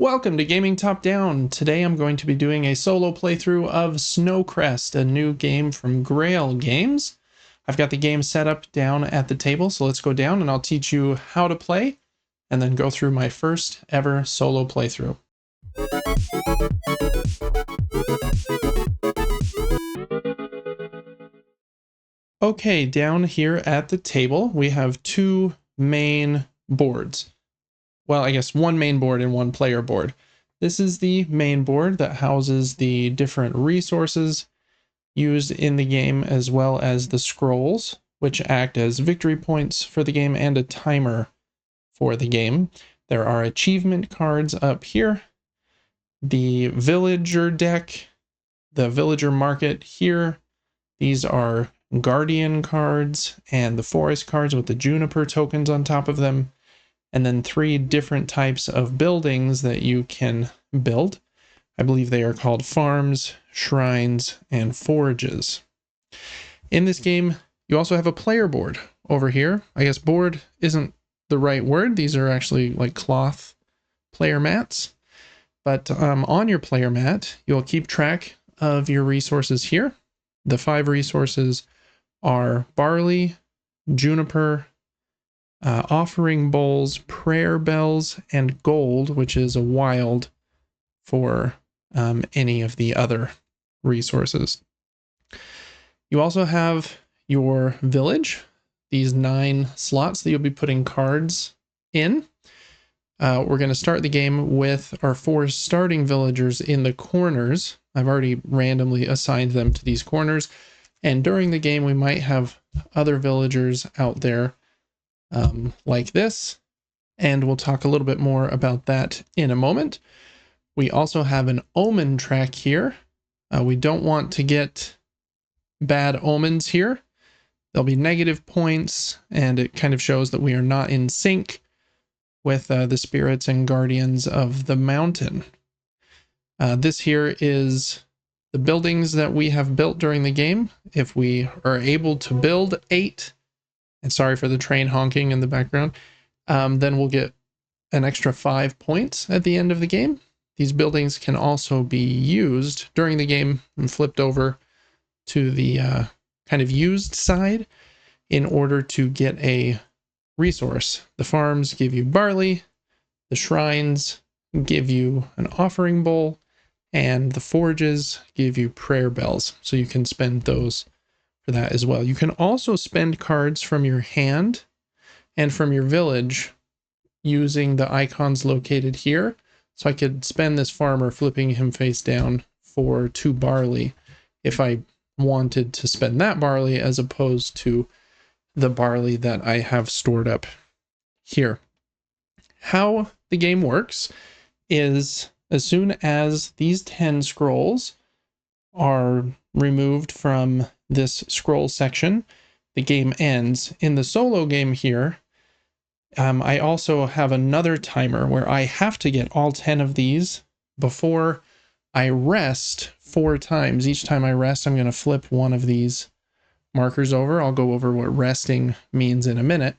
Welcome to Gaming Top Down. Today I'm going to be doing a solo playthrough of Snowcrest, a new game from Grail Games. I've got the game set up down at the table, so let's go down and I'll teach you how to play and then go through my first ever solo playthrough. Okay, down here at the table we have two main boards. Well, I guess one main board and one player board. This is the main board that houses the different resources used in the game, as well as the scrolls, which act as victory points for the game and a timer for the game. There are achievement cards up here, the villager deck, the villager market here. These are guardian cards and the forest cards with the juniper tokens on top of them. And then three different types of buildings that you can build. I believe they are called farms, shrines, and forages. In this game, you also have a player board over here. I guess board isn't the right word. These are actually like cloth player mats. But on your player mat, you'll keep track of your resources here. The 5 resources are barley, juniper, offering bowls, prayer bells, and gold, which is a wild for any of the other resources. You also have your village, these 9 slots that you'll be putting cards in. We're going to start the game with our 4 starting villagers in the corners. I've already randomly assigned them to these corners, and during the game we might have other villagers out there like this, and we'll talk a little bit more about that in a moment. We also have an omen track here. We don't want to get bad omens here. There'll be negative points, and it kind of shows that we are not in sync with the spirits and guardians of the mountain. This here is the buildings that we have built during the game. If we are able to build 8, and sorry for the train honking in the background, then we'll get an extra 5 points at the end of the game. These buildings can also be used during the game and flipped over to the kind of used side in order to get a resource. The farms give you barley, the shrines give you an offering bowl, and the forages give you prayer bells, so you can spend those for that as well. You can also spend cards from your hand and from your village using the icons located here. So I could spend this farmer flipping him face down for 2 barley if I wanted to spend that barley, as opposed to the barley that I have stored up here. How the game works is, as soon as these 10 scrolls are removed from this scroll section, the game ends. In the solo game here, I also have another timer where I have to get all 10 of these before I rest 4 times. Each time I rest, I'm going to flip one of these markers over. I'll go over what resting means in a minute.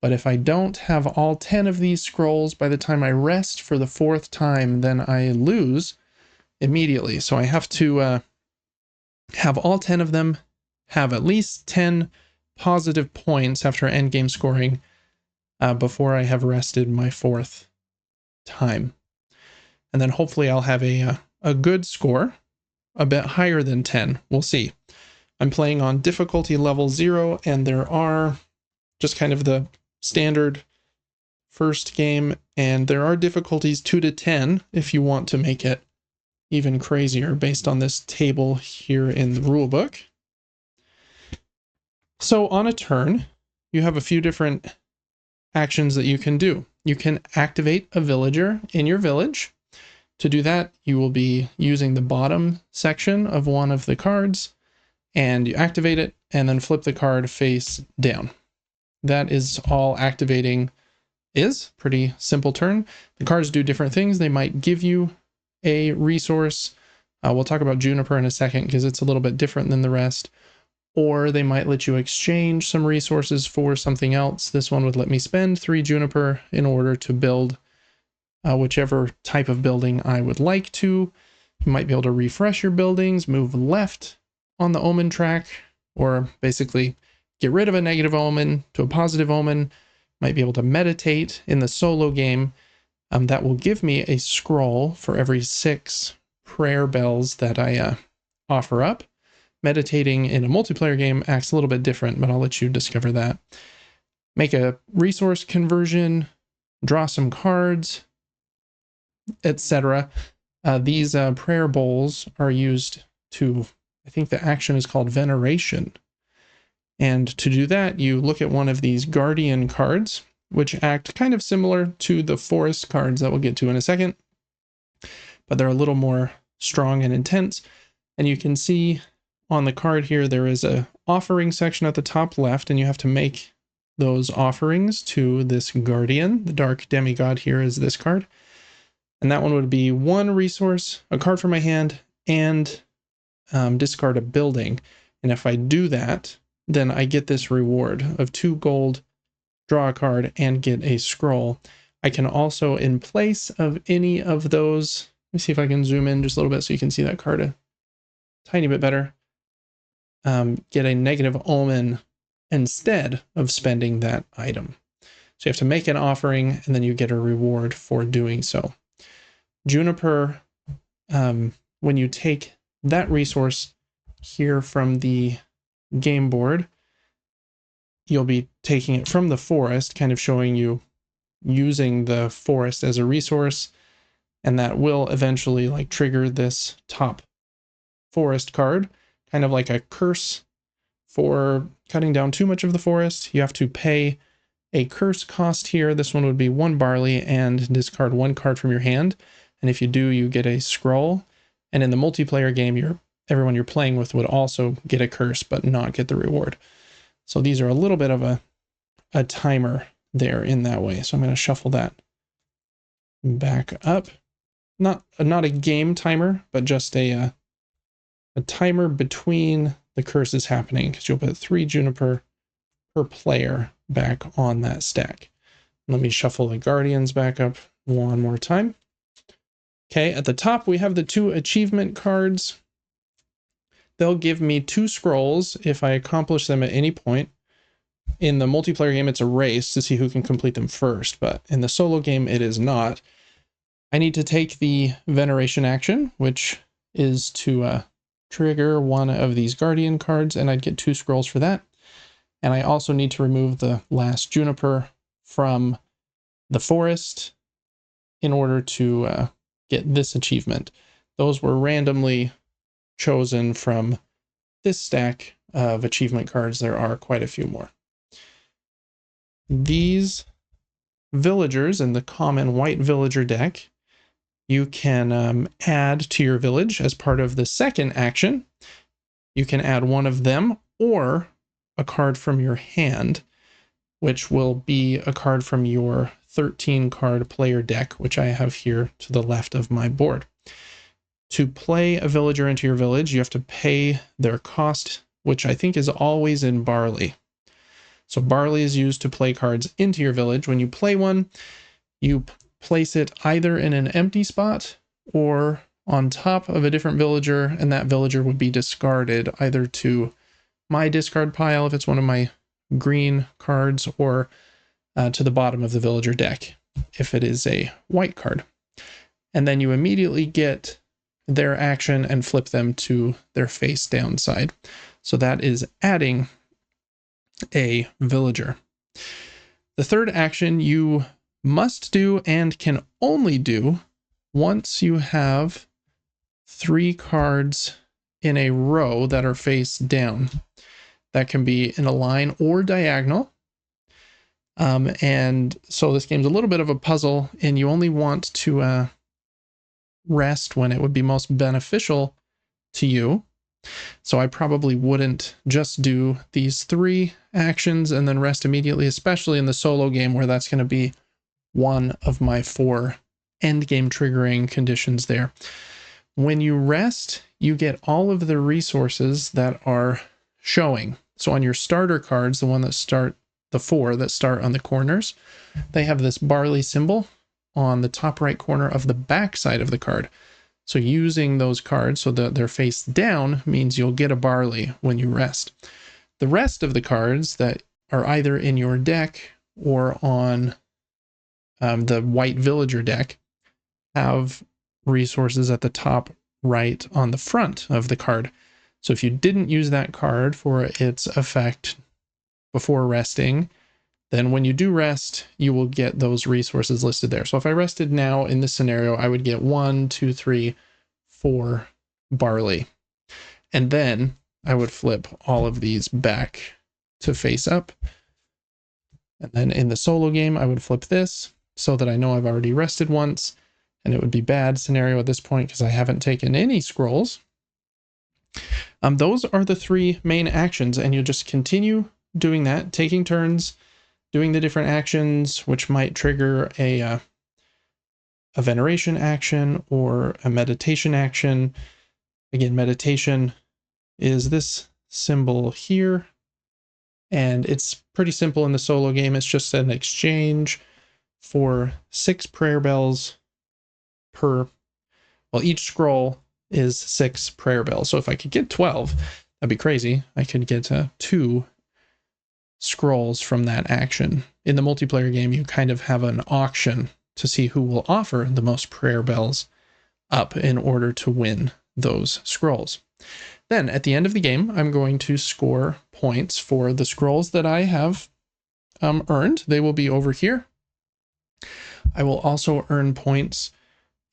But if I don't have all 10 of these scrolls by the time I rest for the 4th time, then I lose immediately. So I have to have all 10 of them, have at least 10 positive points after endgame scoring before I have rested my 4th time. And then hopefully I'll have a good score, a bit higher than 10. We'll see. I'm playing on difficulty level 0, and there are just kind of the standard first game, and there are difficulties 2 to 10 if you want to make it even crazier based on this table here in the rulebook. So on a turn, you have a few different actions that you can do. You can activate a villager in your village. To do that, you will be using the bottom section of one of the cards, and you activate it and then flip the card face down. That is all activating is. Pretty simple turn. The cards do different things. They might give you a resource. We'll talk about juniper in a second because it's a little bit different than the rest. Or they might let you exchange some resources for something else. This one would let me spend 3 juniper in order to build whichever type of building I would like to. You might be able to refresh your buildings, move left on the omen track, or basically get rid of a negative omen to a positive omen. Might be able to meditate in the solo game. That will give me a scroll for every 6 prayer bells that I offer up. Meditating in a multiplayer game acts a little bit different, but I'll let you discover that. Make a resource conversion, draw some cards, etc. These prayer bowls are used to, I think the action is called veneration. And to do that, you look at one of these guardian cards, which act kind of similar to the forest cards that we'll get to in a second, but they're a little more strong and intense. And you can see on the card here, there is a offering section at the top left, and you have to make those offerings to this guardian. The dark demigod here is this card. And that one would be 1 resource, a card from my hand, and discard a building. And if I do that, then I get this reward of 2 gold, draw a card, and get a scroll. I can also, in place of any of those, let me see if I can zoom in just a little bit so you can see that card a tiny bit better, get a negative omen instead of spending that item. So you have to make an offering, and then you get a reward for doing so. Juniper, when you take that resource here from the game board, you'll be taking it from the forest, kind of showing you using the forest as a resource, and that will eventually like trigger this top forest card, kind of like a curse for cutting down too much of the forest. You have to pay a curse cost here. This one would be 1 barley and discard 1 card from your hand. And if you do, you get a scroll. And in the multiplayer game, everyone you're playing with would also get a curse, but not get the reward. So these are a little bit of a timer there in that way. So I'm going to shuffle that back up. Not a game timer, but just a timer between the curses happening, because you'll put 3 juniper per player back on that stack. Let me shuffle the guardians back up one more time. Okay, at the top we have the 2 achievement cards. They'll give me 2 scrolls if I accomplish them at any point. In the multiplayer game, it's a race to see who can complete them first, but in the solo game, it is not. I need to take the veneration action, which is to trigger one of these guardian cards, and I'd get 2 scrolls for that. And I also need to remove the last juniper from the forest in order to get this achievement. Those were randomly chosen from this stack of achievement cards. There are quite a few more. These villagers in the common white villager deck, you can add to your village as part of the second action. You can add one of them or a card from your hand, which will be a card from your 13 card player deck, which I have here to the left of my board. To play a villager into your village, you have to pay their cost, which I think is always in barley. So barley is used to play cards into your village. When you play one, you place it either in an empty spot or on top of a different villager, and that villager would be discarded either to my discard pile if it's one of my green cards, or to the bottom of the villager deck if it is a white card. And then you immediately get their action and flip them to their face down side. So that is adding a villager. The third action you must do and can only do once you have 3 cards in a row that are face down. That can be in a line or diagonal. And so this game's a little bit of a puzzle, and you only want to rest when it would be most beneficial to you. So I probably wouldn't just do these 3 actions and then rest immediately, especially in the solo game where that's going to be one of my 4 end game triggering conditions there. When you rest, you get all of the resources that are showing. So on your starter cards, the 4 that start on the corners, they have this barley symbol on the top right corner of the back side of the card. So using those cards so that they're face down means you'll get a barley when you rest. The rest of the cards that are either in your deck or on the white villager deck have resources at the top right on the front of the card. So if you didn't use that card for its effect before resting, then when you do rest, you will get those resources listed there. So if I rested now in this scenario, I would get 1, 2, 3, 4 barley. And then I would flip all of these back to face up. And then in the solo game, I would flip this so that I know I've already rested once. And it would be bad scenario at this point because I haven't taken any scrolls. Those are the 3 main actions, and you'll just continue doing that, taking turns, doing the different actions, which might trigger a veneration action or a meditation action. Again, meditation is this symbol here, and it's pretty simple in the solo game. It's just an exchange for 6 prayer bells per, well, each scroll is 6 prayer bells. So if I could get 12, that'd be crazy. I could get 2 scrolls from that action. In the multiplayer game, you kind of have an auction to see who will offer the most prayer bells up in order to win those scrolls. Then at the end of the game, I'm going to score points for the scrolls that I have earned. They will be over here. I will also earn points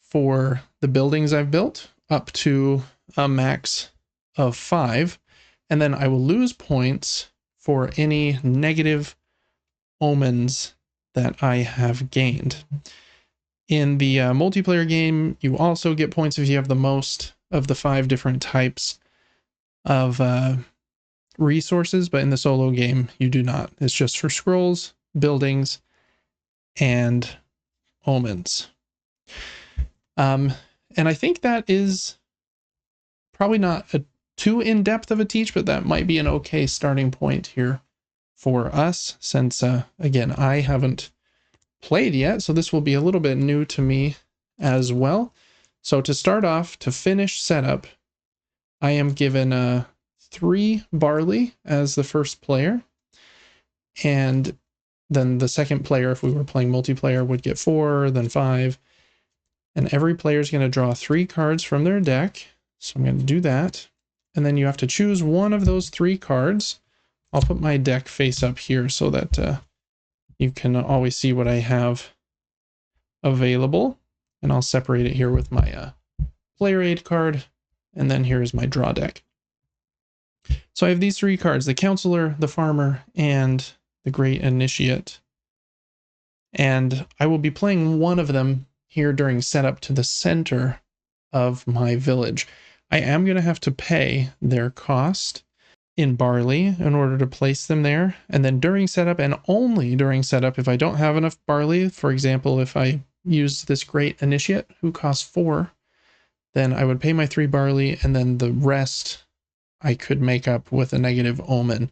for the buildings I've built up to a max of 5. And then I will lose points for any negative omens that I have gained. In the multiplayer game, you also get points if you have the most of the 5 different types of resources, but in the solo game, you do not. It's just for scrolls, buildings, and omens. And I think that is probably not too in-depth of a teach, but that might be an okay starting point here for us, since, again, I haven't played yet, so this will be a little bit new to me as well. So to start off, to finish setup, I am given 3 barley as the first player, and then the second player, if we were playing multiplayer, would get 4, then 5, and every player is going to draw 3 cards from their deck. So I'm going to do that, and then you have to choose one of those 3 cards. I'll put my deck face up here so that you can always see what I have available, and I'll separate it here with my player aid card, and then here's my draw deck. So I have these 3 cards: the Counselor, the Farmer, and the Great Initiate. And I will be playing one of them here during setup to the center of my village. I am going to have to pay their cost in barley in order to place them there. And then during setup, and only during setup, if I don't have enough barley, for example, if I use this Great Initiate who costs 4, then I would pay my 3 barley, and then the rest I could make up with a negative omen.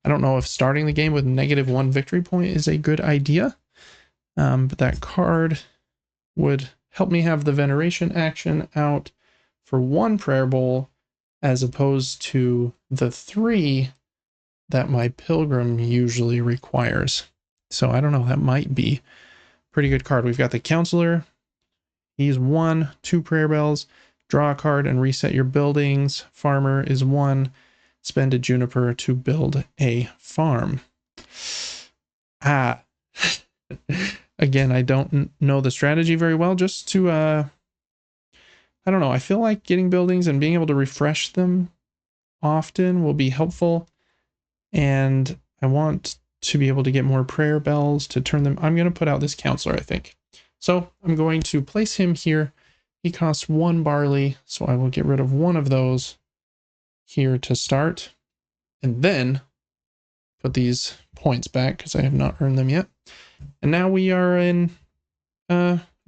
I don't know if starting the game with -1 victory point is a good idea, but that card would help me have the veneration action out for 1 prayer bowl, as opposed to the 3 that my pilgrim usually requires. So I don't know, that might be a pretty good card. We've got the Counselor. He's 1, 2 prayer bells. Draw a card and reset your buildings. Farmer is 1. Spend a juniper to build a farm. Again, I don't know the strategy very well. Just to, I don't know. I feel like getting buildings and being able to refresh them often will be helpful. And I want to be able to get more prayer bells to turn them. I'm going to put out this Counselor, I think. So I'm going to place him here. He costs 1 barley, so I will get rid of 1 of those here to start, and then put these points back because I have not earned them yet. And now we are in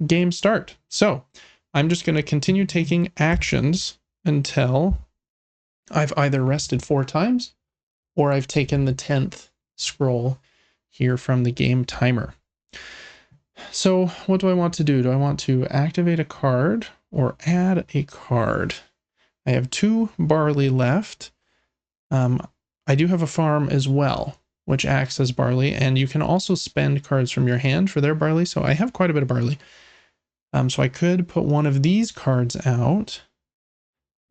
game start. So I'm just going to continue taking actions until I've either rested 4 times or I've taken the 10th scroll here from the game timer. So what do I want to do? Do I want to activate a card or add a card? I have 2 barley left. I do have a farm as well, which acts as barley, and you can also spend cards from your hand for their barley, so I have quite a bit of barley. So I could put one of these cards out.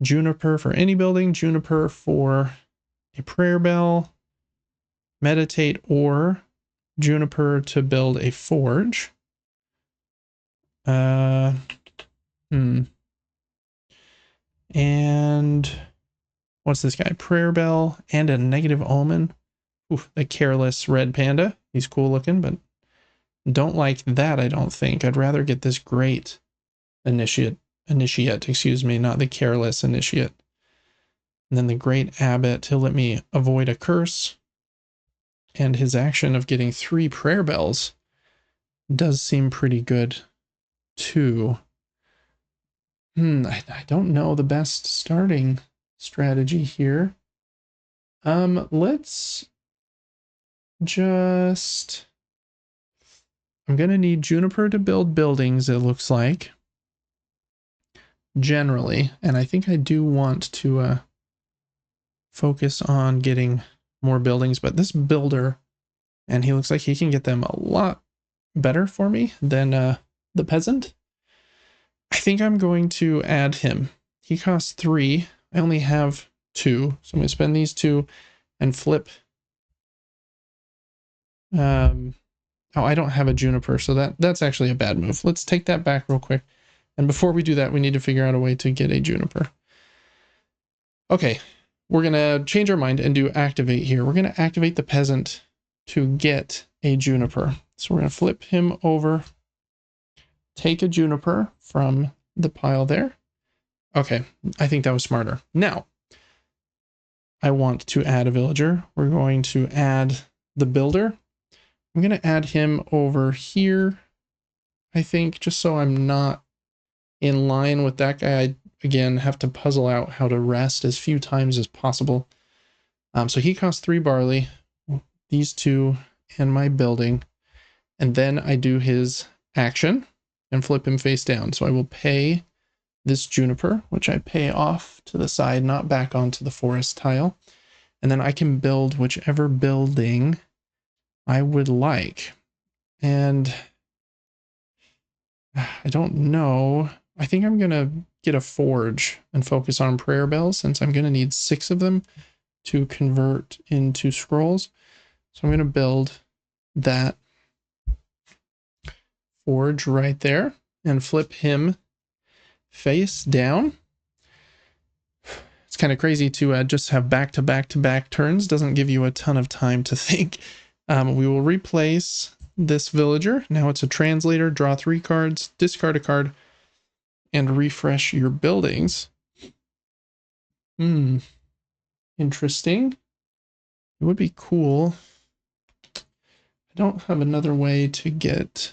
Juniper for any building, Juniper for a prayer bell, meditate, or Juniper to build a forge. And what's this guy? Prayer bell and a negative omen. Oof, the careless red panda. He's cool looking, but don't like that, I don't think. I'd rather get this great initiate, excuse me, not the careless initiate. And then the great abbot, he'll let me avoid a curse. And his action of getting 3 prayer bells does seem pretty good too. I don't know the best starting strategy here. Let's just... I'm going to need Juniper to build buildings, it looks like. Generally. And I think I do want to focus on getting more buildings. But this builder, and he looks like he can get them a lot better for me than the peasant. I think I'm going to add him. He costs 3. I only have 2. So I'm going to spend these 2 and flip. Oh, I don't have a Juniper, so that's actually a bad move. Let's take that back real quick. And before we do that, we need to figure out a way to get a Juniper. Okay, we're going to change our mind and do activate here. We're going to activate the peasant to get a Juniper. So we're going to flip him over, take a Juniper from the pile there. Okay, I think that was smarter. Now, I want to add a villager. We're going to add the builder. I'm going to add him over here, I think, just so I'm not in line with that guy. I, again, have to puzzle out how to rest as few times as possible. So he costs 3 barley, these 2, and my building. And then I do his action and flip him face down. So I will pay this Juniper, which I pay off to the side, not back onto the forest tile. And then I can build whichever building I would like. And I don't know. I think I'm going to get a forge and focus on prayer bells, since I'm going to need 6 of them to convert into scrolls. So I'm going to build that forge right there and flip him face down. It's kind of crazy to just have back-to-back-to-back turns. Doesn't give you a ton of time to think. We will replace this villager. Now it's a translator. Draw 3 cards, discard a card, and refresh your buildings. Interesting. It would be cool. I don't have another way to get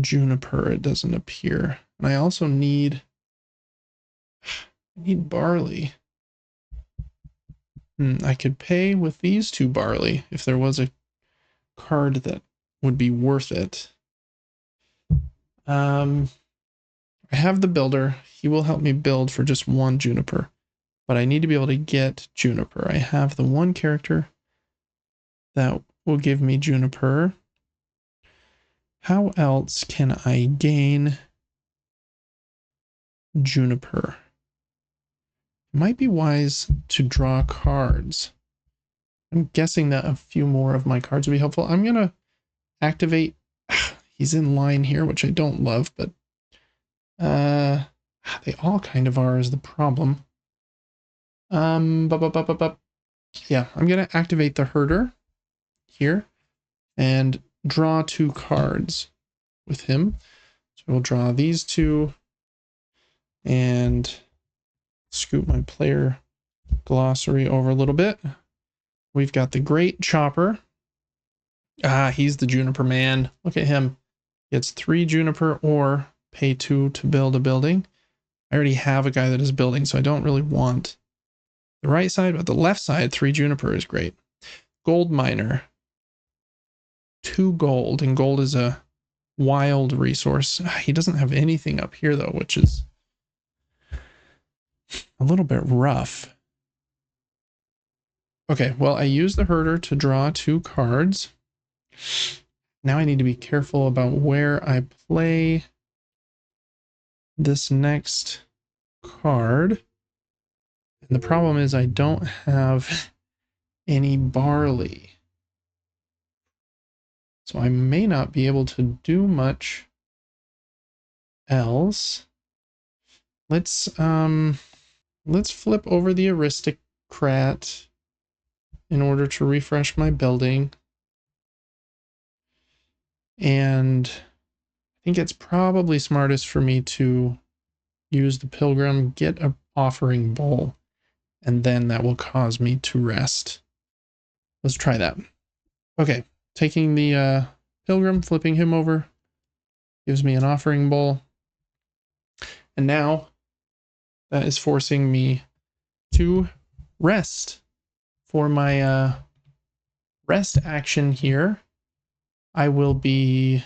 Juniper. It doesn't appear. And I also need barley. I could pay with these 2 barley if there was a card that would be worth it. I have the builder. He will help me build for just 1 Juniper. But I need to be able to get Juniper. I have the 1 character that will give me Juniper. How else can I gain Juniper? It might be wise to draw cards. I'm guessing that a few more of my cards would be helpful. I'm going to activate... He's in line here, which I don't love, but they all kind of are is the problem. Yeah, I'm going to activate the herder here and draw 2 cards with him. So we'll draw these 2 and scoot my player glossary over a little bit. We've got the Great Chopper. He's the Juniper man. Look at him. Gets 3 Juniper or pay 2 to build a building. I already have a guy that is building, so I don't really want the right side, but the left side, 3 Juniper is great. Gold Miner. 2 gold, and gold is a wild resource. He doesn't have anything up here though, which is a little bit rough. Okay, well, I used the herder to draw 2 cards. Now I need to be careful about where I play this next card. And the problem is I don't have any barley. So I may not be able to do much else. Let's flip over the aristocrat in order to refresh my building. And I think it's probably smartest for me to use the pilgrim, get an offering bowl, and then that will cause me to rest. Let's try that. Okay, taking the pilgrim, flipping him over, gives me an offering bowl. And now that is forcing me to rest. For my rest action here, I will be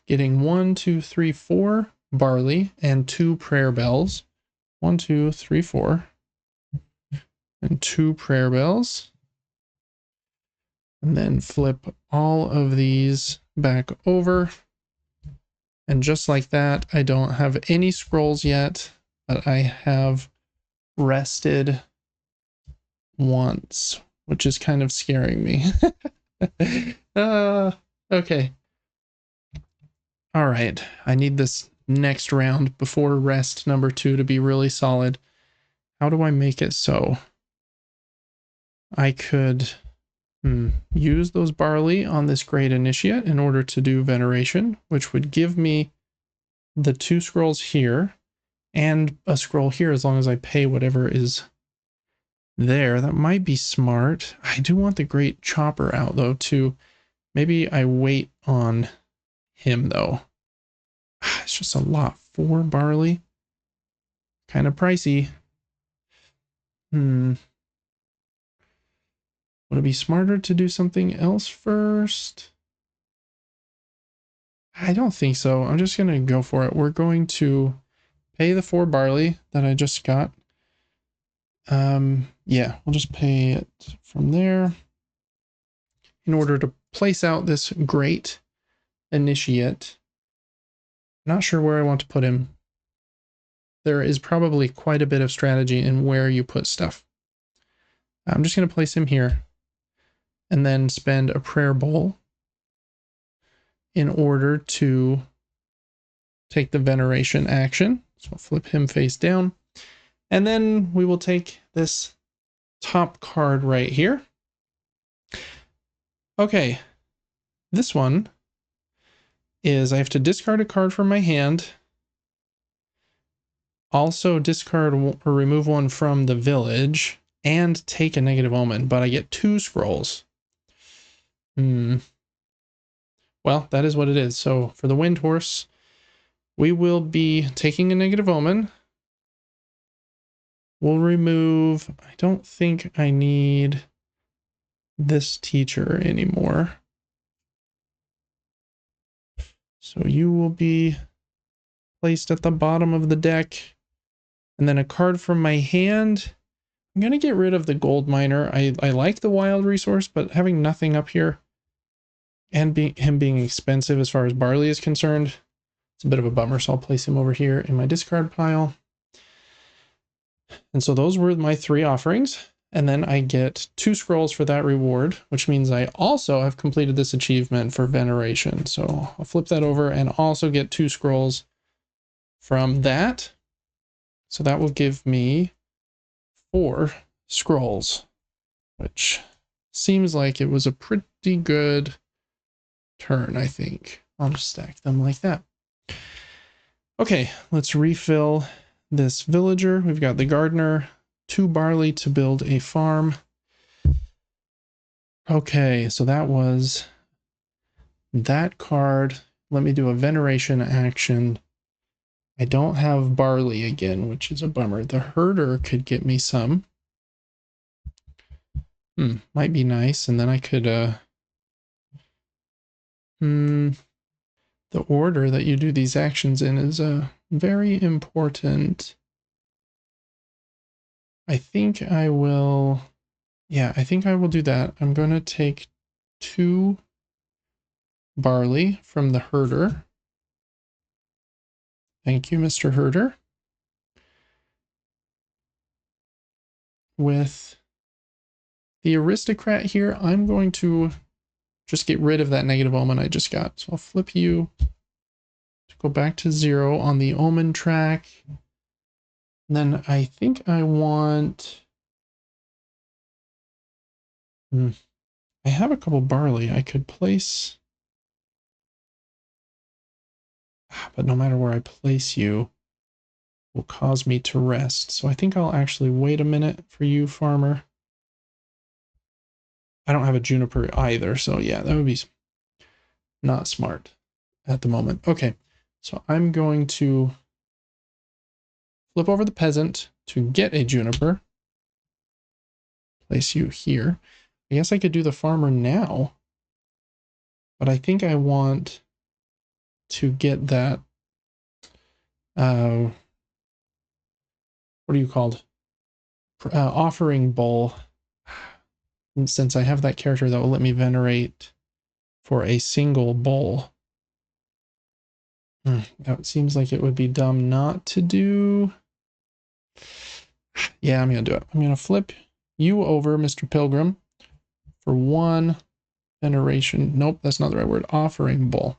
getting 1, 2, 3, 4 barley and 2 prayer bells. 1, 2, 3, 4. And 2 prayer bells. And then flip all of these back over. And just like that, I don't have any scrolls yet, but I have rested once, which is kind of scaring me. Okay. All right. I need this next round before rest number 2 to be really solid. How do I make it so? I could use those barley on this great initiate in order to do veneration, which would give me the 2 scrolls here and a scroll here as long as I pay whatever is there. That might be smart. I do want the great chopper out though too. Maybe I wait on him though. It's just a lot. 4 barley. Kind of pricey. Would it be smarter to do something else first? I don't think so. I'm just going to go for it. We're going to pay the 4 barley that I just got. Yeah, we'll just pay it from there in order to place out this great initiate. Not sure where I want to put him. There is probably quite a bit of strategy in where you put stuff. I'm just going to place him here and then spend a prayer bowl in order to take the veneration action. So I'll flip him face down. And then we will take this top card right here. Okay, this one is I have to discard a card from my hand. Also discard or remove one from the village and take a negative omen, but I get 2 scrolls. Well, that is what it is. So for the wind horse, we will be taking a negative omen. We'll remove, I don't think I need this teacher anymore. So you will be placed at the bottom of the deck. And then a card from my hand. I'm going to get rid of the gold miner. I like the wild resource, but having nothing up here and him being expensive as far as barley is concerned, it's a bit of a bummer. So I'll place him over here in my discard pile. And so those were my 3 offerings. And then I get 2 scrolls for that reward, which means I also have completed this achievement for veneration. So I'll flip that over and also get 2 scrolls from that. So that will give me 4 scrolls, which seems like it was a pretty good turn, I think. I'll just stack them like that. Okay, let's refill this villager. We've got the gardener, 2 barley to build a farm. Okay, so that was that card. Let me do a veneration action. I don't have barley again, which is a bummer. The herder could get me some. Might be nice, and then I could The order that you do these actions in is very important. I think I will... Yeah, I think I will do that. I'm going to take 2 barley from the herder. Thank you, Mr. Herder. With the aristocrat here, I'm going to just get rid of that negative omen I just got. So I'll flip you to go back to 0 on the omen track. And then I think I want... I have a couple barley I could place. But no matter where I place you, will cause me to rest. So I think I'll actually wait a minute for you, farmer. I don't have a juniper either, so yeah, that would be not smart at the moment. Okay, so I'm going to flip over the peasant to get a juniper. Place you here. I guess I could do the farmer now, but I think I want to get that, what are you called? Offering bowl. And since I have that character that will let me venerate for a single bowl. That seems like it would be dumb not to do. Yeah, I'm going to do it. I'm going to flip you over, Mr. Pilgrim, for 1 veneration. Nope, that's not the right word. Offering bowl.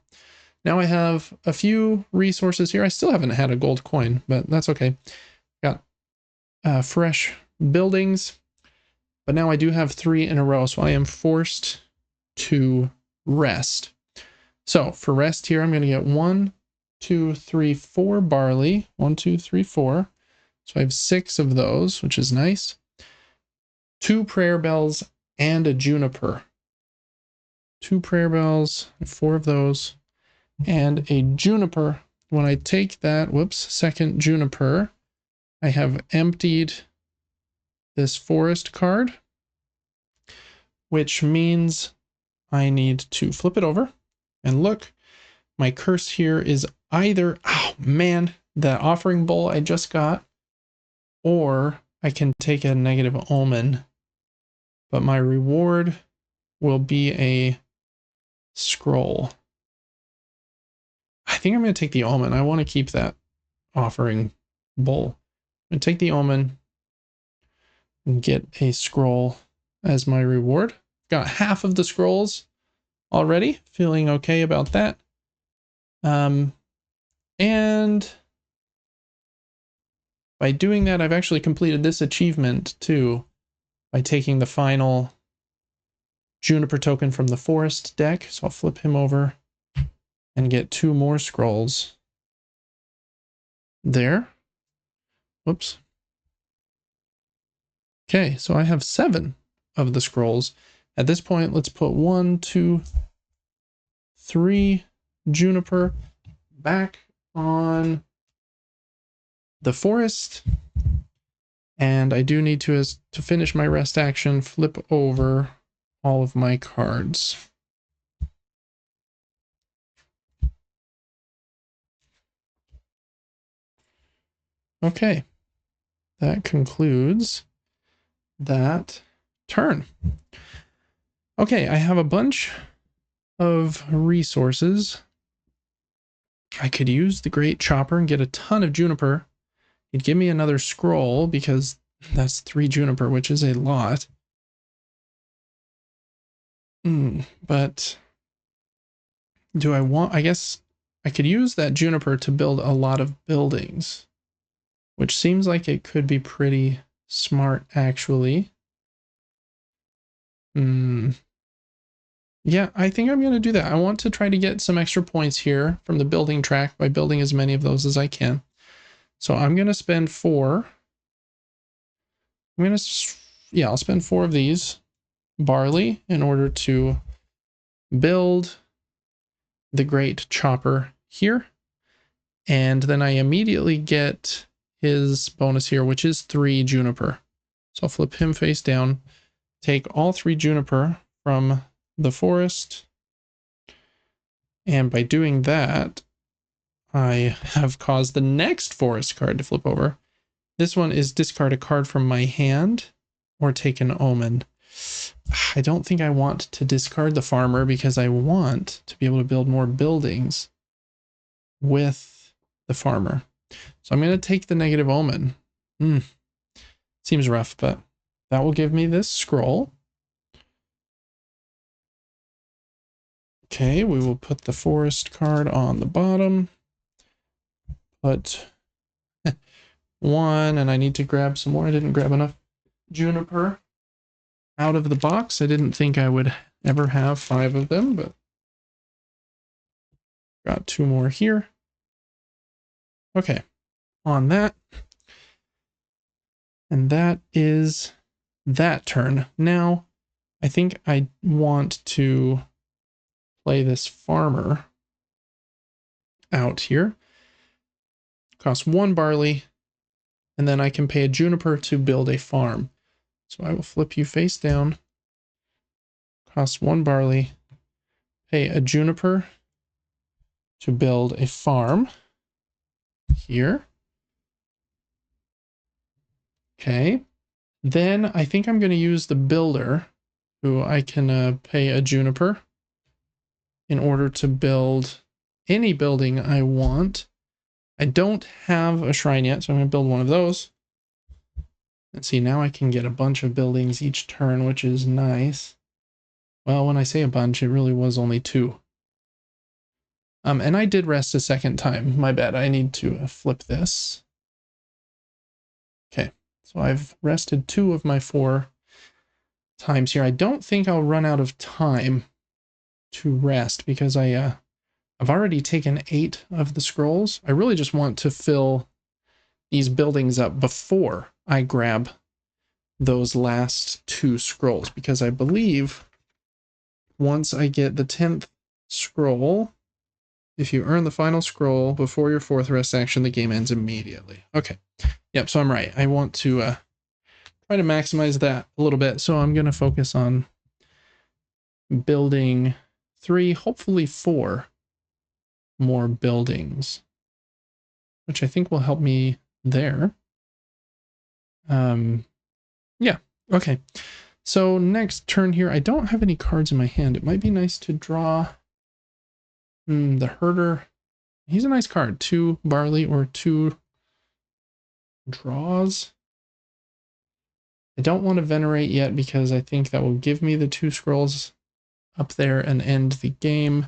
Now I have a few resources here. I still haven't had a gold coin, but that's okay. Got fresh buildings, but now I do have 3 in a row, so I am forced to rest. So for rest here, I'm going to get 1, 2, 3, 4 barley. 1, 2, 3, 4. So I have 6 of those, which is nice. 2 prayer bells and a juniper. 2 prayer bells, 4 of those, and a juniper. When I take that, second juniper, I have emptied this forest card, which means I need to flip it over and look. My curse here is either, oh man, that offering bowl I just got, or I can take a negative omen, but my reward will be a scroll. I think I'm going to take the omen. I want to keep that offering bowl. I'm going to take the omen and get a scroll as my reward. Got half of the scrolls already. Feeling okay about that. And by doing that, I've actually completed this achievement too, by taking the final juniper token from the forest deck. So I'll flip him over and get 2 more scrolls there. Whoops. Okay, so I have 7 of the scrolls. At this point, let's put 1, 2, 3 juniper back on the forest. And I do need to finish my rest action, flip over all of my cards. Okay, that concludes that turn. Okay, I have a bunch of resources. I could use the Great Chopper and get a ton of juniper. It'd give me another scroll because that's 3 juniper, which is a lot. But do I want... I guess I could use that juniper to build a lot of buildings, which seems like it could be pretty smart, actually. Yeah, I think I'm going to do that. I want to try to get some extra points here from the building track by building as many of those as I can. So I'm going to spend 4. I'll spend 4 of these barley in order to build the Great Chopper here. And then I immediately get his bonus here, which is 3 juniper. So I'll flip him face down, take all 3 juniper from the forest, And by doing that, I have caused the next forest card to flip over. This one is discard a card from my hand or take an omen. I don't think I want to discard the farmer because I want to be able to build more buildings with the farmer. So I'm going to take the negative omen. Seems rough, but that will give me this scroll. Okay, we will put the forest card on the bottom. Put one, and I need to grab some more. I didn't grab enough juniper out of the box. I didn't think I would ever have 5 of them, but got 2 more here. Okay, on that. And that is that turn. Now, I think I want to play this farmer out here. Costs 1 barley, and then I can pay a juniper to build a farm. So I will flip you face down. Costs 1 barley. Pay a juniper to build a farm here. Okay. Then I think I'm going to use the builder, who I can pay a juniper in order to build any building I want. I don't have a shrine yet, so I'm going to build one of those. And see, now I can get a bunch of buildings each turn, which is nice. Well, when I say a bunch, it really was only 2. And I did rest a second time. My bad. I need to flip this. Okay, so I've rested 2 of my 4 times here. I don't think I'll run out of time to rest because I've already taken 8 of the scrolls. I really just want to fill these buildings up before I grab those last 2 scrolls, because I believe once I get the 10th scroll, if you earn the final scroll before your 4th rest action, the game ends immediately. Okay. Yep, so I'm right. I want to try to maximize that a little bit, so I'm going to focus on building 3, hopefully 4 more buildings, which I think will help me there. Yeah, okay. So next turn here, I don't have any cards in my hand. It might be nice to draw the herder. He's a nice card. 2 barley or 2 draws. I don't want to venerate yet because I think that will give me the 2 scrolls up there and end the game.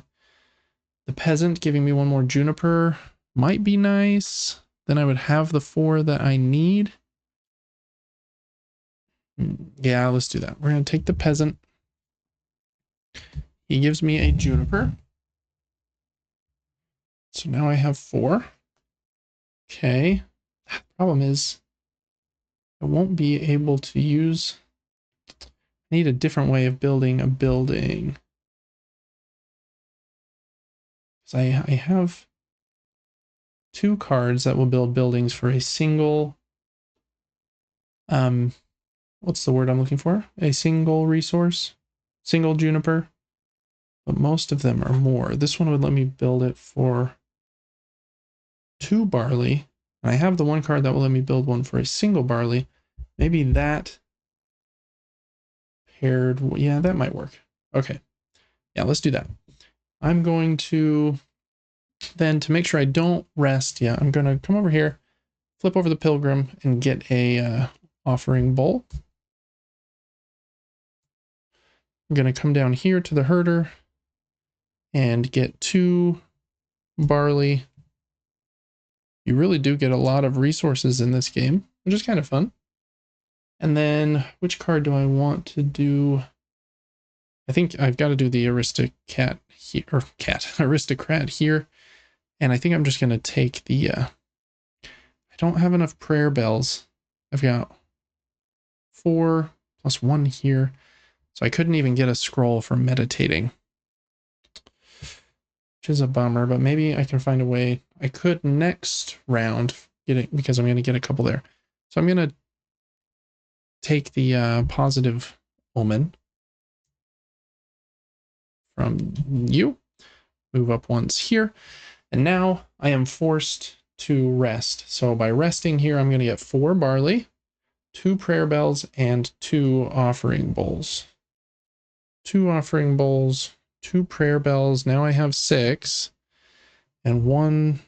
The peasant giving me 1 more juniper might be nice. Then I would have the 4 that I need. Yeah, let's do that. We're going to take the peasant. He gives me a juniper. So now I have 4. Okay. Problem is, I won't be able to use... I need a different way of building a building. So I have 2 cards that will build buildings for a single... what's the word I'm looking for? A single resource? Single juniper? But most of them are more. This one would let me build it for 2 barley. And I have the 1 card that will let me build one for a single barley. Maybe that paired... Yeah, that might work. Okay. Yeah, let's do that. I'm going to... Then, to make sure I don't rest, yeah, I'm going to come over here, flip over the pilgrim, and get a offering bowl. I'm going to come down here to the herder and get 2 barley. You really do get a lot of resources in this game, which is kind of fun. And then, which card do I want to do? I think I've got to do the aristocrat here, or aristocrat here. And I think I'm just going to take the, I don't have enough prayer bells. I've got 4 plus 1 here. So I couldn't even get a scroll for meditating, which is a bummer, but maybe I can find a way. I could next round get it, because I'm going to get a couple there. So I'm going to take the positive omen from you. move up once here. And now I am forced to rest. So by resting here, I'm going to get 4 barley, 2 prayer bells, and 2 offering bowls. 2 offering bowls, 2 prayer bells. Now I have 6. And 1,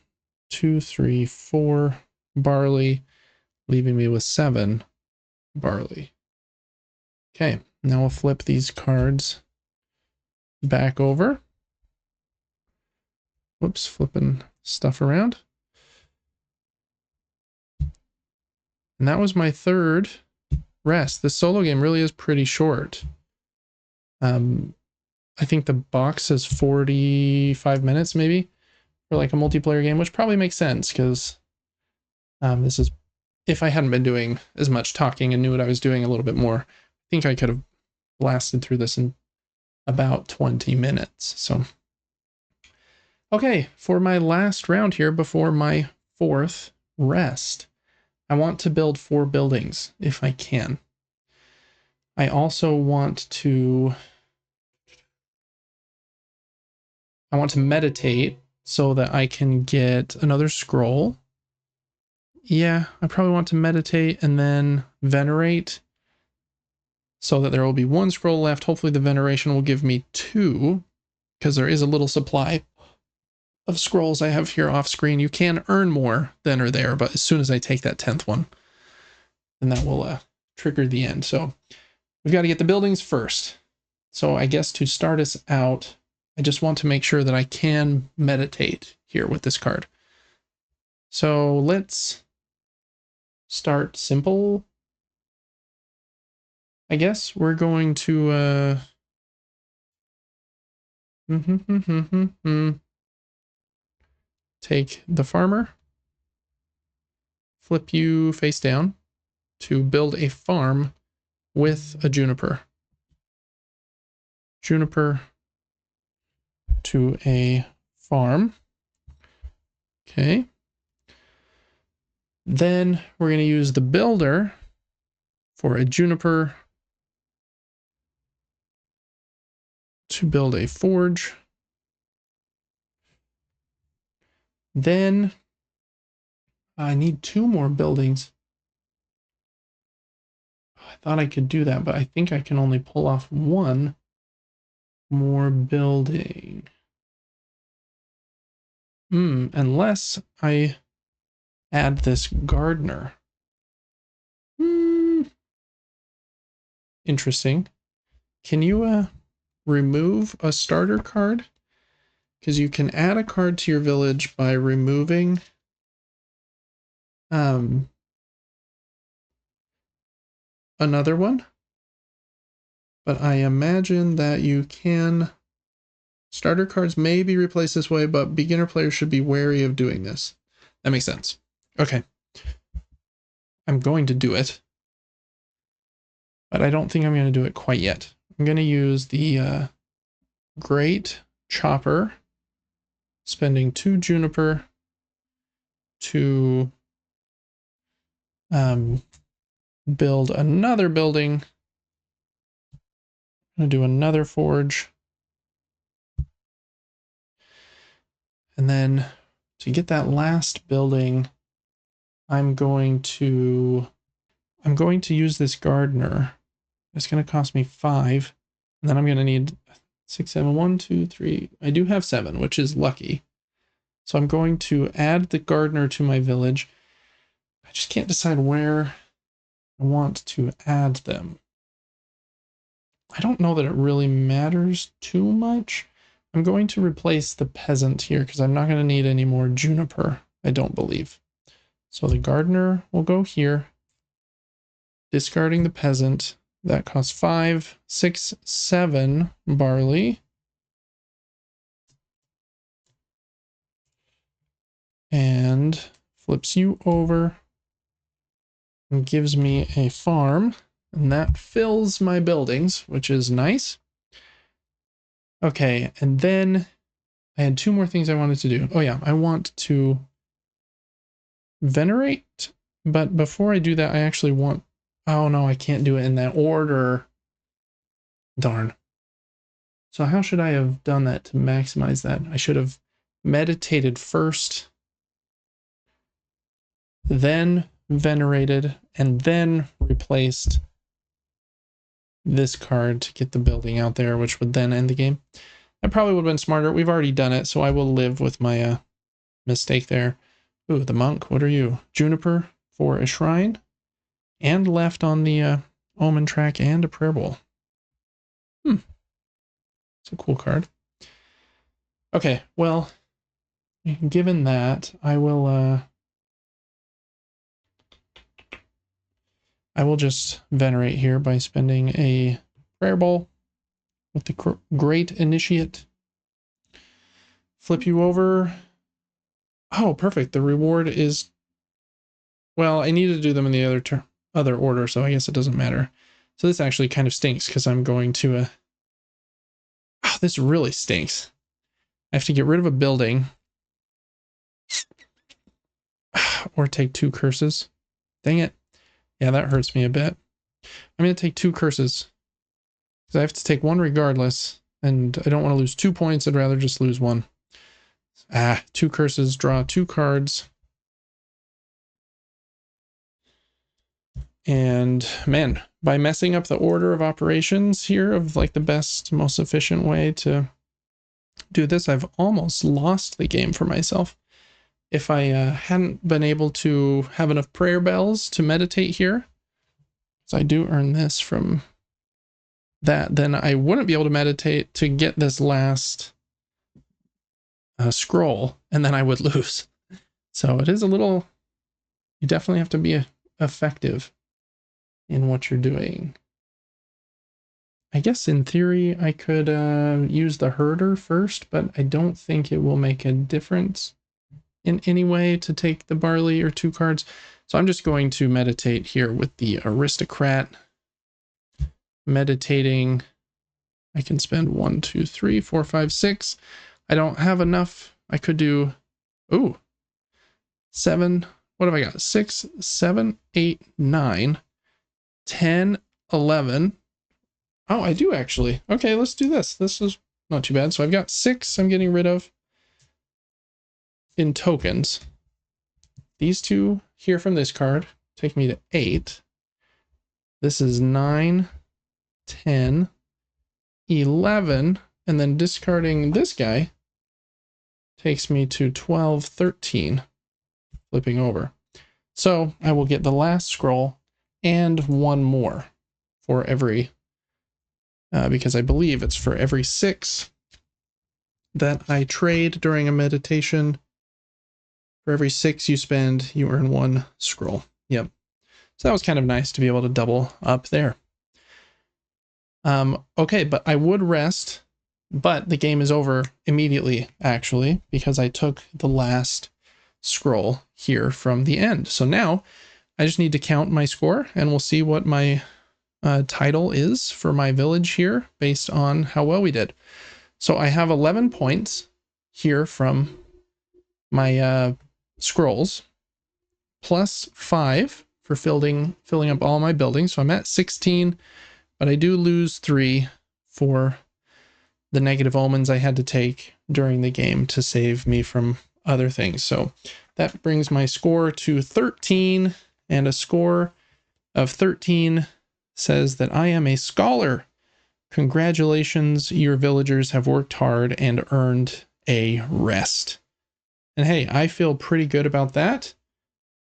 2, 3, 4 barley, leaving me with 7 barley. Okay, now we'll flip these cards back over. Whoops, flipping stuff around. And that was my 3rd rest. This solo game really is pretty short. I think the box is 45 minutes maybe for like a multiplayer game, which probably makes sense because this is, if I hadn't been doing as much talking and knew what I was doing a little bit more, I think I could have blasted through this in about 20 minutes. So, okay, for my last round here before my 4th rest, I want to build 4 buildings if I can. I also want to meditate so that I can get another scroll. Yeah, I probably want to meditate and then venerate so that there will be 1 scroll left. Hopefully the veneration will give me 2 because there is a little supply of scrolls I have here off screen. You can earn more than are there, but as soon as I take that 10th one, then that will trigger the end. So we've got to get the buildings first. So I guess to start us out, I just want to make sure that I can meditate here with this card. So let's start simple. I guess we're going to take the farmer, flip you face down to build a farm with a juniper. Juniper to a farm. Okay. Then we're going to use the builder for a juniper to build a forge. Then I need 2 more buildings. I thought I could do that, but I think I can only pull off 1 more building. Unless I add this gardener. Interesting. Can you remove a starter card? Because you can add a card to your village by removing another one. But I imagine that you can... Starter cards may be replaced this way, but beginner players should be wary of doing this. That makes sense. Okay. I'm going to do it. But I don't think I'm going to do it quite yet. I'm going to use the Great Chopper, spending 2 juniper to build another building. I'm going to do another forge. And then to get that last building, I'm going to use this gardener. It's going to cost me 5. And then I'm going to need 6, 7, 1, 2, 3. I do have 7, which is lucky. So I'm going to add the gardener to my village. I just can't decide where I want to add them. I don't know that it really matters too much. I'm going to replace the peasant here because I'm not going to need any more juniper, I don't believe. So the gardener will go here, discarding the peasant. That costs 5, 6, 7 barley. And flips you over and gives me a farm. And that fills my buildings, which is nice. Okay, and then I had 2 more things I wanted to do. Oh yeah, I want to venerate, but before I do that, I actually want... Oh no, I can't do it in that order. Darn. So how should I have done that to maximize that? I should have meditated first, then venerated, and then replaced this card to get the building out there, which would then end the game. That probably would have been smarter. We've already done it, so I will live with my mistake there. Ooh, the monk, what are you? Juniper for a shrine, and left on the omen track and a prayer bowl. It's a cool card. Okay, well, given that, I will just venerate here by spending a prayer bowl with the great initiate. Flip you over. Oh, perfect. The reward is, well, I need to do them in the other order, so I guess it doesn't matter. So this actually kind of stinks because I'm going to oh, this really stinks. I have to get rid of a building or take 2 curses. Dang it. Yeah, that hurts me a bit. I'm going to take 2 curses because I have to take 1 regardless, and I don't want to lose 2 points. I'd rather just lose 1. 2 curses, draw 2 cards. And man, by messing up the order of operations here of like the best, most efficient way to do this, I've almost lost the game for myself. If I hadn't been able to have enough prayer bells to meditate here, so I do earn this from that, then I wouldn't be able to meditate to get this last scroll, and then I would lose. So it is a little, you definitely have to be effective in what you're doing. I guess in theory I could use the herder first, but I don't think it will make a difference in any way to take the barley or 2 cards. So I'm just going to meditate here with the aristocrat. Meditating, I can spend 1, 2, 3, 4, 5, 6. I don't have enough. I could do, ooh, 7. What have I got? 6, 7, 8, 9, 10, 11. Oh, I do actually. Okay, let's do this. This is not too bad. So I've got 6 I'm getting rid of in tokens. These 2 here from this card take me to 8. This is 9, 10, 11, and then discarding this guy takes me to 12, 13, flipping over. So I will get the last scroll and 1 more for every, because I believe it's for every 6 that I trade during a meditation. For every 6 you spend, you earn 1 scroll. Yep. So that was kind of nice to be able to double up there. Okay, but I would rest, but the game is over immediately, actually, because I took the last scroll here from the end. So now I just need to count my score, and we'll see what my title is for my village here based on how well we did. So I have 11 points here from my scrolls, plus 5 for filling up all my buildings. So I'm at 16, but I do lose 3 for the negative omens I had to take during the game to save me from other things. So that brings my score to 13, and a score of 13 says that I am a scholar. Congratulations, your villagers have worked hard and earned a rest. And hey, I feel pretty good about that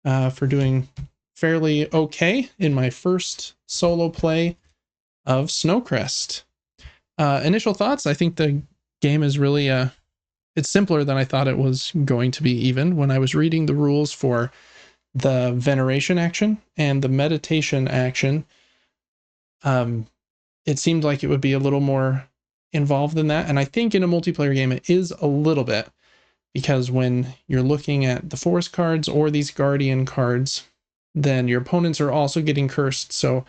for doing fairly okay in my first solo play of Snowcrest. Initial thoughts, I think the game is really, it's simpler than I thought it was going to be even. When I was reading the rules for the veneration action and the meditation action, it seemed like it would be a little more involved than that. And I think in a multiplayer game, it is a little bit, because when you're looking at the forest cards or these guardian cards, then your opponents are also getting cursed. So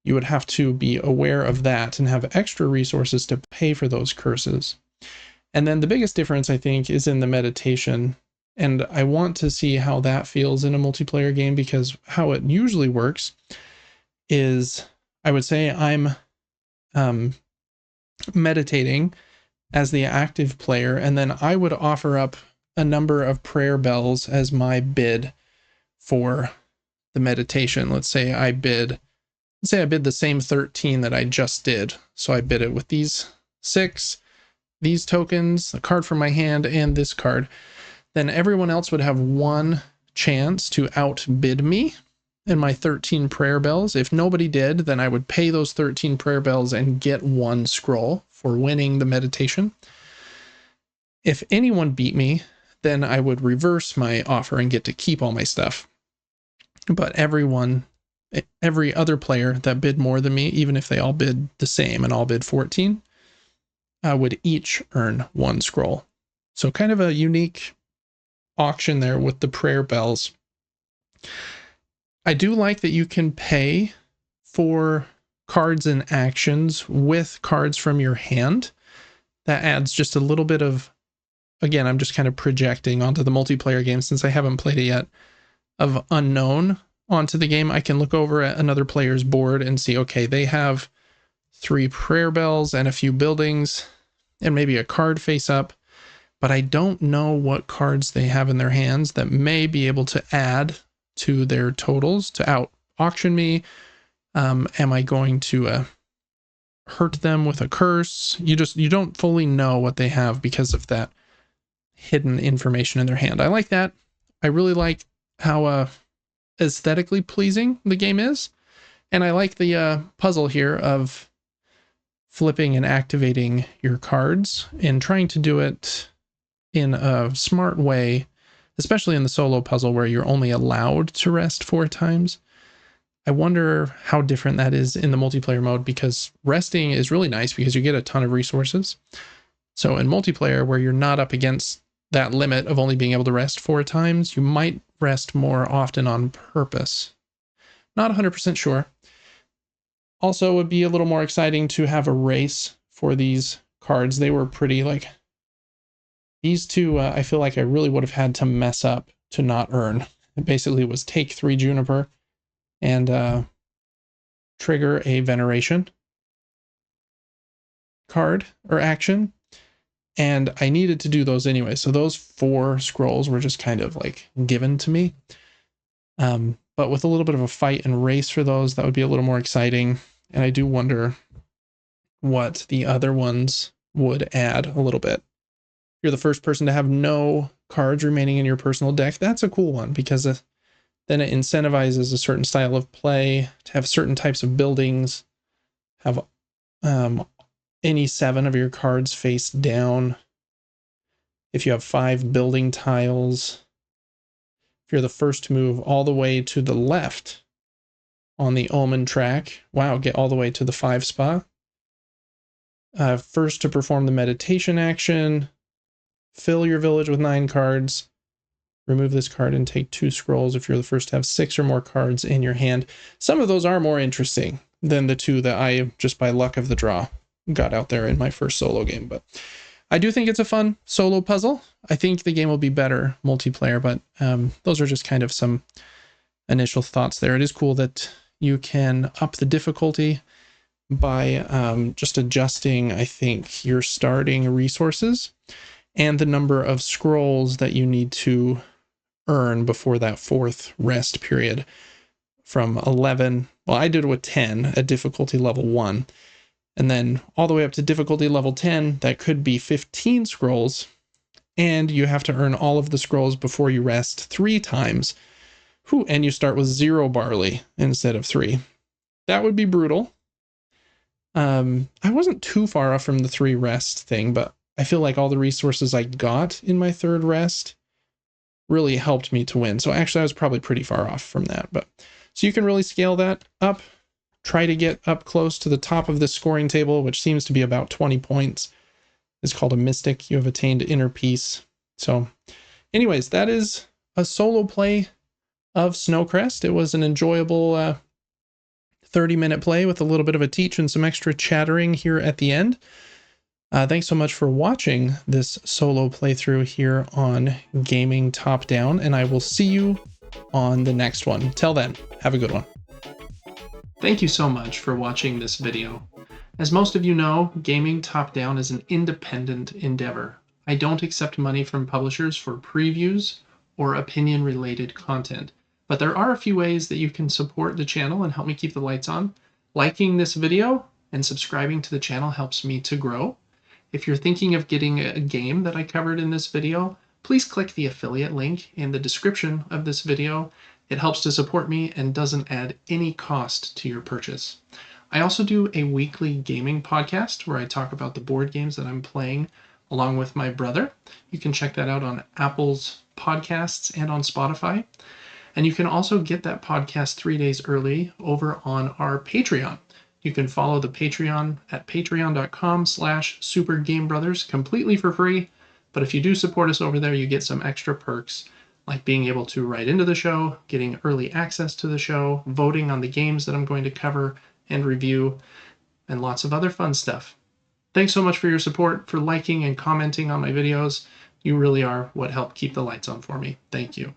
you would have to be aware of that and have extra resources to pay for those curses. And then the biggest difference, I think, is in the meditation. And I want to see how that feels in a multiplayer game, because how it usually works is, I would say I'm meditating as the active player, and then I would offer up a number of prayer bells as my bid for the meditation. Let's say I bid the same 13 that I just did. So I bid it with these 6, these tokens, a card from my hand, and this card. Then everyone else would have one chance to outbid me in my 13 prayer bells. If nobody did, then I would pay those 13 prayer bells and get 1 scroll for winning the meditation. If anyone beat me, then I would reverse my offer and get to keep all my stuff. But every other player that bid more than me, even if they all bid the same and all bid 14, would each earn 1 scroll. So kind of a unique auction there with the prayer bells. I do like that you can pay for cards and actions with cards from your hand. That adds just a little bit of, again, I'm just kind of projecting onto the multiplayer game since I haven't played it yet, of unknown onto the game. I can look over at another player's board and see, okay, they have 3 prayer bells and a few buildings and maybe a card face up, but I don't know what cards they have in their hands that may be able to add to their totals to out auction me. Am I going to hurt them with a curse? You don't fully know what they have because of that hidden information in their hand. I like that. I really like how aesthetically pleasing the game is, and I like the puzzle here of flipping and activating your cards and trying to do it in a smart way, especially in the solo puzzle where you're only allowed to rest 4 times. I wonder how different that is in the multiplayer mode, because resting is really nice because you get a ton of resources. So in multiplayer, where you're not up against that limit of only being able to rest 4 times, you might rest more often on purpose. Not 100% sure. Also, it would be a little more exciting to have a race for these cards. They were pretty, like, these 2, I feel like I really would have had to mess up to not earn. It basically was take 3 Juniper and trigger a Veneration card or action. And I needed to do those anyway. So those 4 scrolls were just kind of like given to me. But with a little bit of a fight and race for those, that would be a little more exciting. And I do wonder what the other ones would add a little bit. You're the first person to have no cards remaining in your personal deck. That's a cool one, because then it incentivizes a certain style of play, to have certain types of buildings, have any 7 of your cards face down. If you have 5 building tiles, if you're the first to move all the way to the left on the Omen track, wow, get all the way to the 5 spot. First to perform the meditation action, fill your village with 9 cards, remove this card and take 2 scrolls if you're the first to have 6 or more cards in your hand. Some of those are more interesting than the 2 that I, just by luck of the draw, got out there in my first solo game. But I do think it's a fun solo puzzle. I think the game will be better multiplayer, but those are just kind of some initial thoughts there. It is cool that you can up the difficulty by just adjusting, I think, your starting resources and the number of scrolls that you need to earn before that 4th rest period, from 11. Well, I did it with 10 at difficulty level 1. And then all the way up to difficulty level 10, that could be 15 scrolls. And you have to earn all of the scrolls before you rest 3 times. Whew, and you start with 0 barley instead of 3. That would be brutal. I wasn't too far off from the 3 rest thing, but I feel like all the resources I got in my 3rd rest really helped me to win. So actually I was probably pretty far off from that. But so you can really scale that up. Try to get up close to the top of this scoring table, which seems to be about 20 points. It's called a Mystic. You have attained inner peace. So anyways, that is a solo play of Snowcrest. It was an enjoyable 30-minute play with a little bit of a teach and some extra chattering here at the end. Thanks so much for watching this solo playthrough here on Gaming Top Down, and I will see you on the next one. Till then, have a good one. Thank you so much for watching this video. As most of you know, gaming top-down is an independent endeavor. I don't accept money from publishers for previews or opinion-related content, but there are a few ways that you can support the channel and help me keep the lights on. Liking this video and subscribing to the channel helps me to grow. If you're thinking of getting a game that I covered in this video, please click the affiliate link in the description of this video. It helps to support me and doesn't add any cost to your purchase. I also do a weekly gaming podcast where I talk about the board games that I'm playing along with my brother. You can check that out on Apple's podcasts and on Spotify. And you can also get that podcast 3 days early over on our Patreon. You can follow the Patreon at patreon.com/supergamebrothers completely for free. But if you do support us over there, you get some extra perks like being able to write into the show, getting early access to the show, voting on the games that I'm going to cover and review, and lots of other fun stuff. Thanks so much for your support, for liking and commenting on my videos. You really are what helped keep the lights on for me. Thank you.